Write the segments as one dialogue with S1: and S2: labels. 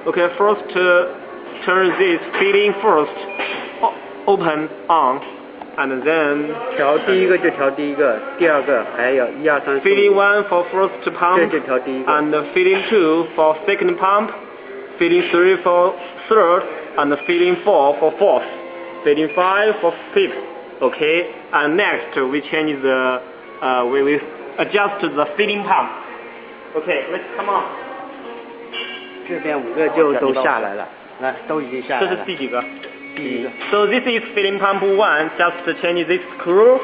S1: Okay, first turn this feeding first, open on, and then
S2: 调第一个就调第一个，第二个还有1、2、3、4。
S1: feeding 1 for first
S2: 这
S1: pump,
S2: 就调第一个。
S1: and feeding 2 for second pump, feeding 3 for third, and feeding 4 for fourth, feeding 5 for fifth. Okay, and next we change the we will adjust the feeding pump. Okay, let's come on.
S2: 这边5个就都下来了，来，都已经下来了。
S1: 这是第几个？
S2: 第一个。
S1: So this is feeding pump 1. Just change this screw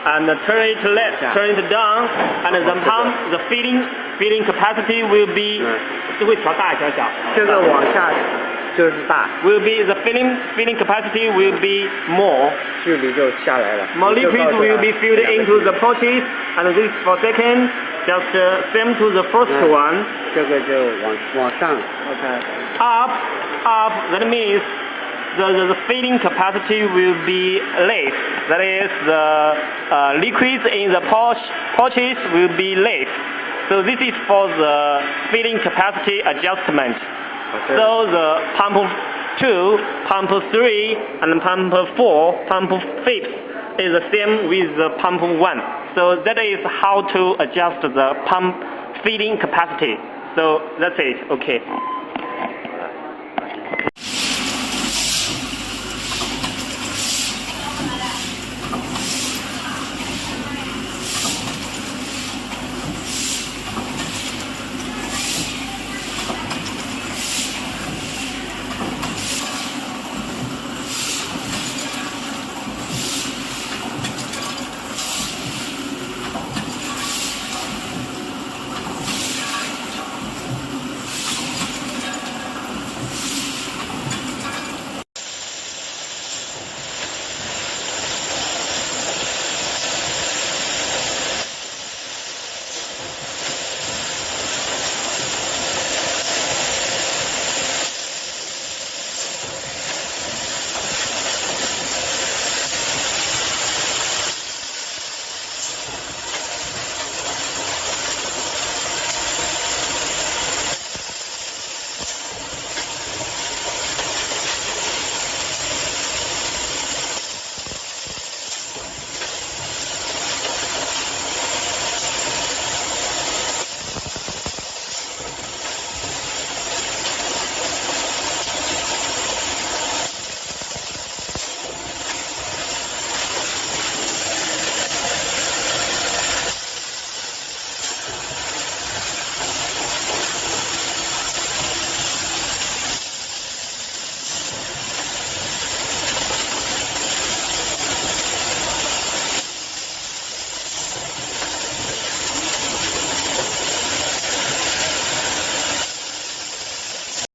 S1: and turn it left, turn it down, and the pump, the feeding capacity will be 就会调大调小。
S2: 这个往下就是大。
S1: Will be the feeding capacity will be more.
S2: 距离就下来了。
S1: More liquid will be filled into the pouches, and this for second. Just same to the first one.
S2: 这个就往上。OK.
S1: Up. That means the feeding capacity will be less. That is the liquids in the pouches will be less. So this is for the feeding capacity adjustment.
S2: Okay.
S1: So the pump 2, pump 3, and pump 4, pump 5 is the same with the pump 1. So that is how to adjust the pump feeding capacity. So that's it. Okay.